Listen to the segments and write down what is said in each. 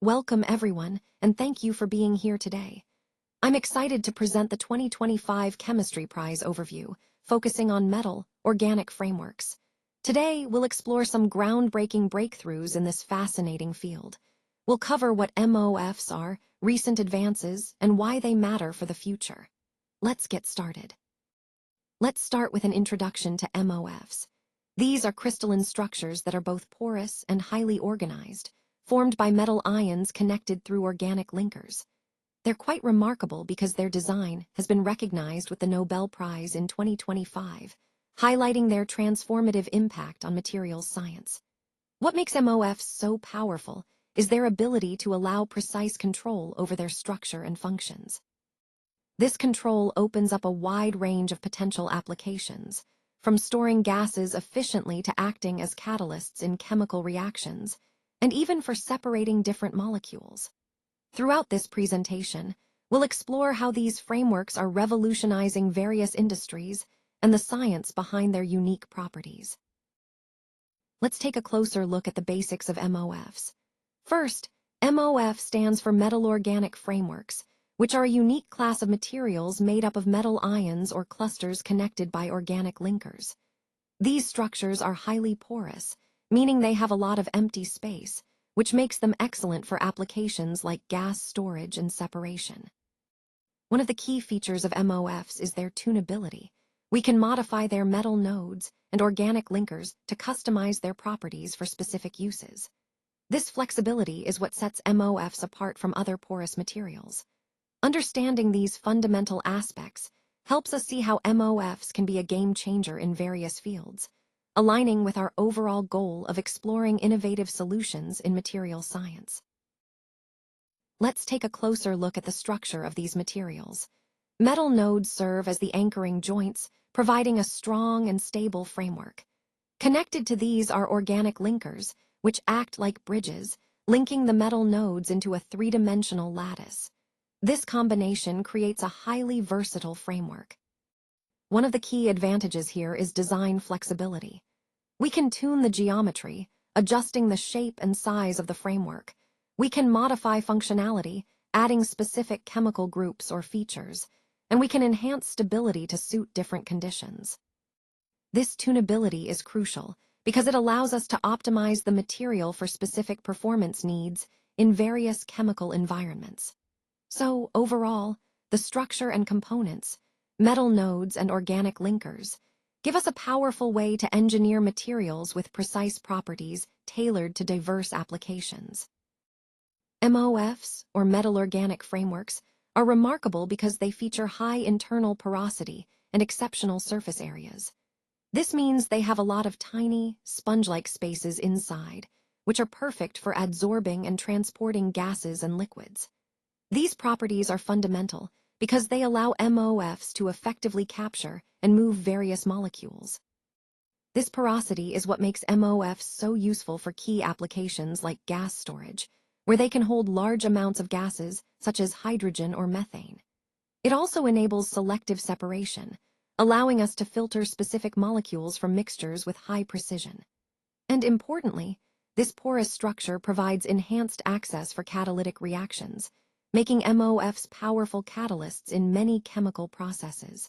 Welcome everyone, and thank you for being here today. I'm excited to present the 2025 Chemistry Prize overview, focusing on metal organic frameworks. Today, we'll explore some groundbreaking breakthroughs in this fascinating field. We'll cover what MOFs are, recent advances, and why they matter for the future. Let's get started. Let's start with an introduction to MOFs. These are crystalline structures that are both porous and highly organized, formed by metal ions connected through organic linkers. They're quite remarkable because their design has been recognized with the Nobel Prize in 2025, highlighting their transformative impact on materials science. What makes MOFs so powerful is their ability to allow precise control over their structure and functions. This control opens up a wide range of potential applications, from storing gases efficiently to acting as catalysts in chemical reactions, and even for separating different molecules. Throughout this presentation, we'll explore how these frameworks are revolutionizing various industries and the science behind their unique properties. Let's take a closer look at the basics of MOFs. First, MOF stands for Metal Organic Frameworks, which are a unique class of materials made up of metal ions or clusters connected by organic linkers. These structures are highly porous, meaning they have a lot of empty space, which makes them excellent for applications like gas storage and separation. One of the key features of MOFs is their tunability. We can modify their metal nodes and organic linkers to customize their properties for specific uses. This flexibility is what sets MOFs apart from other porous materials. Understanding these fundamental aspects helps us see how MOFs can be a game changer in various fields, aligning with our overall goal of exploring innovative solutions in material science. Let's take a closer look at the structure of these materials. Metal nodes serve as the anchoring joints, providing a strong and stable framework. Connected to these are organic linkers, which act like bridges, linking the metal nodes into a three-dimensional lattice. This combination creates a highly versatile framework. One of the key advantages here is design flexibility. We can tune the geometry, adjusting the shape and size of the framework. We can modify functionality, adding specific chemical groups or features, and we can enhance stability to suit different conditions. This tunability is crucial because it allows us to optimize the material for specific performance needs in various chemical environments. So, overall, the structure and components, metal nodes and organic linkers, give us a powerful way to engineer materials with precise properties tailored to diverse applications. MOFs, or metal organic frameworks, are remarkable because they feature high internal porosity and exceptional surface areas. This means they have a lot of tiny, sponge-like spaces inside, which are perfect for adsorbing and transporting gases and liquids. These properties are fundamental because they allow MOFs to effectively capture and move various molecules. This porosity is what makes MOFs so useful for key applications like gas storage, where they can hold large amounts of gases such as hydrogen or methane. It also enables selective separation, allowing us to filter specific molecules from mixtures with high precision. And importantly, this porous structure provides enhanced access for catalytic reactions, making MOFs powerful catalysts in many chemical processes.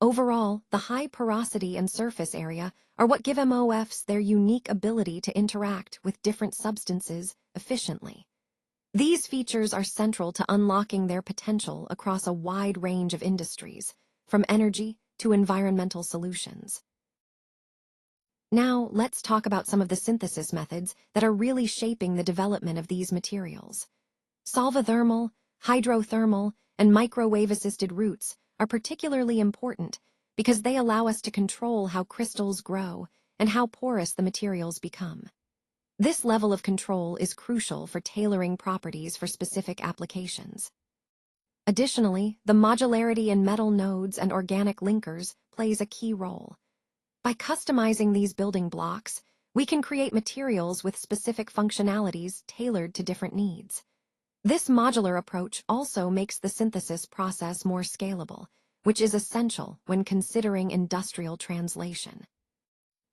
Overall, the high porosity and surface area are what give MOFs their unique ability to interact with different substances efficiently. These features are central to unlocking their potential across a wide range of industries, from energy to environmental solutions. Now, let's talk about some of the synthesis methods that are really shaping the development of these materials. Solvothermal, hydrothermal, and microwave-assisted routes are particularly important because they allow us to control how crystals grow and how porous the materials become. This level of control is crucial for tailoring properties for specific applications. Additionally, the modularity in metal nodes and organic linkers plays a key role. By customizing these building blocks, we can create materials with specific functionalities tailored to different needs. This modular approach also makes the synthesis process more scalable, which is essential when considering industrial translation.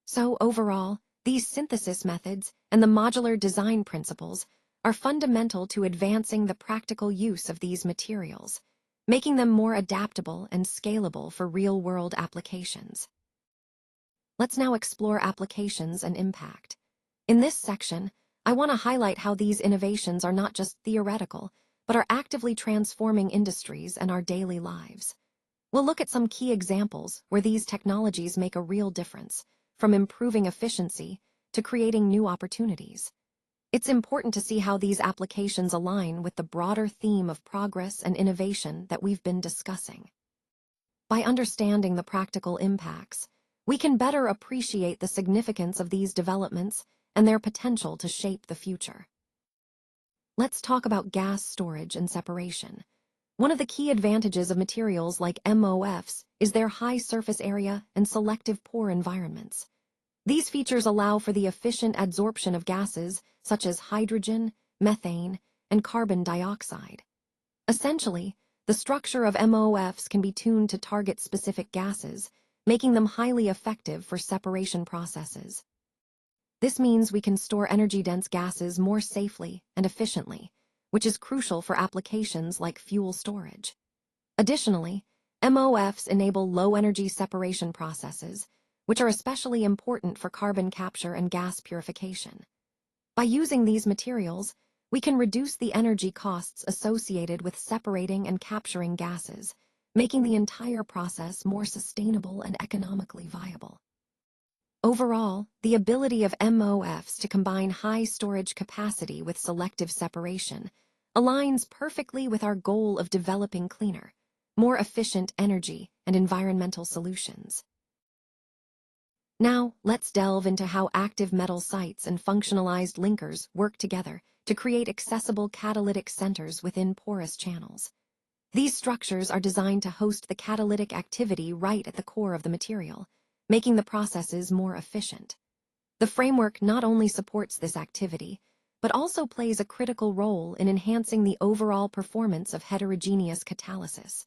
So overall, these synthesis methods and the modular design principles are fundamental to advancing the practical use of these materials, making them more adaptable and scalable for real-world applications. Let's now explore applications and impact. In this section, I want to highlight how these innovations are not just theoretical, but are actively transforming industries and our daily lives. We'll look at some key examples where these technologies make a real difference, from improving efficiency to creating new opportunities. It's important to see how these applications align with the broader theme of progress and innovation that we've been discussing. By understanding the practical impacts, we can better appreciate the significance of these developments and their potential to shape the future. Let's talk about gas storage and separation. One of the key advantages of materials like MOFs is their high surface area and selective pore environments. These features allow for the efficient adsorption of gases such as hydrogen, methane, and carbon dioxide. Essentially, the structure of MOFs can be tuned to target specific gases, making them highly effective for separation processes. This means we can store energy-dense gases more safely and efficiently, which is crucial for applications like fuel storage. Additionally, MOFs enable low-energy separation processes, which are especially important for carbon capture and gas purification. By using these materials, we can reduce the energy costs associated with separating and capturing gases, making the entire process more sustainable and economically viable. Overall, the ability of MOFs to combine high storage capacity with selective separation aligns perfectly with our goal of developing cleaner, more efficient energy and environmental solutions. Now, let's delve into how active metal sites and functionalized linkers work together to create accessible catalytic centers within porous channels. These structures are designed to host the catalytic activity right at the core of the material, making the processes more efficient. The framework not only supports this activity, but also plays a critical role in enhancing the overall performance of heterogeneous catalysis.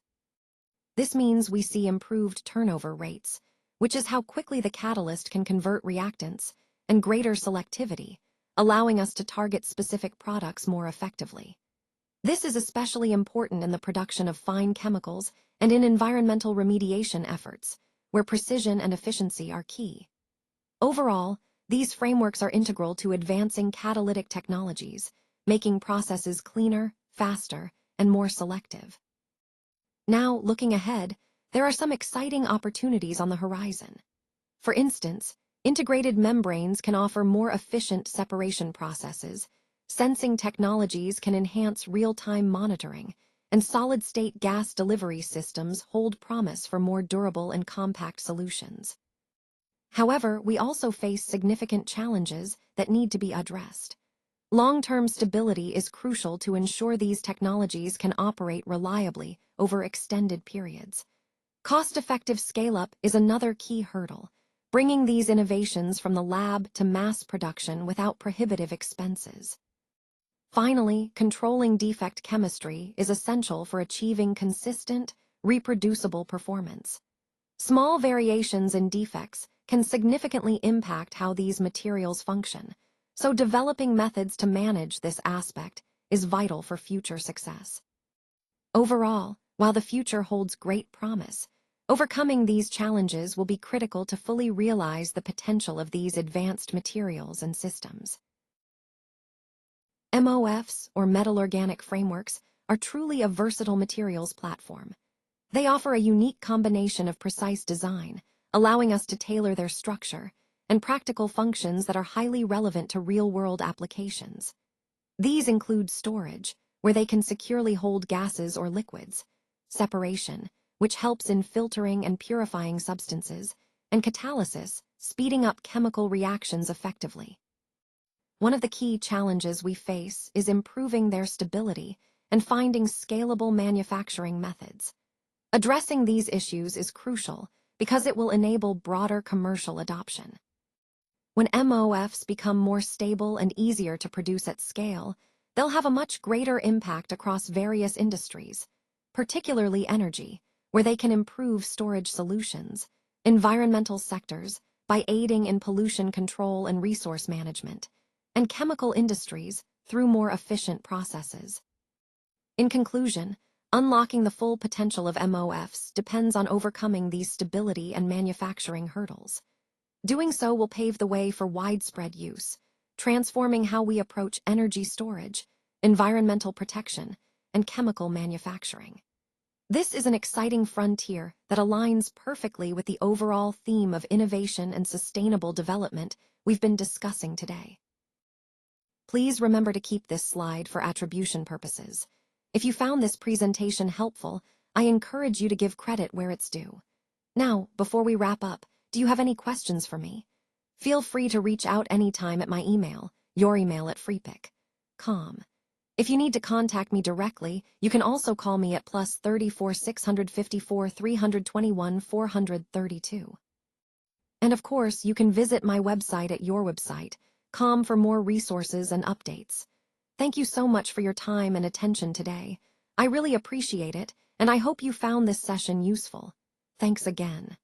This means we see improved turnover rates, which is how quickly the catalyst can convert reactants, and greater selectivity, allowing us to target specific products more effectively. This is especially important in the production of fine chemicals and in environmental remediation efforts, where precision and efficiency are key. Overall, these frameworks are integral to advancing catalytic technologies, making processes cleaner, faster, and more selective. Now, looking ahead, there are some exciting opportunities on the horizon. For instance, integrated membranes can offer more efficient separation processes, sensing technologies can enhance real-time monitoring, and solid-state gas delivery systems hold promise for more durable and compact solutions. However, we also face significant challenges that need to be addressed. Long-term stability is crucial to ensure these technologies can operate reliably over extended periods. Cost-effective scale-up is another key hurdle, bringing these innovations from the lab to mass production without prohibitive expenses. Finally, controlling defect chemistry is essential for achieving consistent, reproducible performance. Small variations in defects can significantly impact how these materials function, so developing methods to manage this aspect is vital for future success. Overall, while the future holds great promise, overcoming these challenges will be critical to fully realize the potential of these advanced materials and systems. MOFs, or metal organic frameworks, are truly a versatile materials platform. They offer a unique combination of precise design, allowing us to tailor their structure, and practical functions that are highly relevant to real-world applications. These include storage, where they can securely hold gases or liquids, separation, which helps in filtering and purifying substances, and catalysis, speeding up chemical reactions effectively. One of the key challenges we face is improving their stability and finding scalable manufacturing methods. Addressing these issues is crucial because it will enable broader commercial adoption. When MOFs become more stable and easier to produce at scale, they'll have a much greater impact across various industries, particularly energy, where they can improve storage solutions, environmental sectors by aiding in pollution control and resource management, and chemical industries through more efficient processes. In conclusion, unlocking the full potential of MOFs depends on overcoming these stability and manufacturing hurdles. Doing so will pave the way for widespread use, transforming how we approach energy storage, environmental protection, and chemical manufacturing. This is an exciting frontier that aligns perfectly with the overall theme of innovation and sustainable development we've been discussing today. Please remember to keep this slide for attribution purposes. If you found this presentation helpful, I encourage you to give credit where it's due. Now, before we wrap up, do you have any questions for me? Feel free to reach out anytime at my email, youremail@freepick.com. If you need to contact me directly, you can also call me at +34 654 321 432. And of course, you can visit my website at yourwebsite.com for more resources and updates. Thank you so much for your time and attention today. I really appreciate it, and I hope you found this session useful. Thanks again.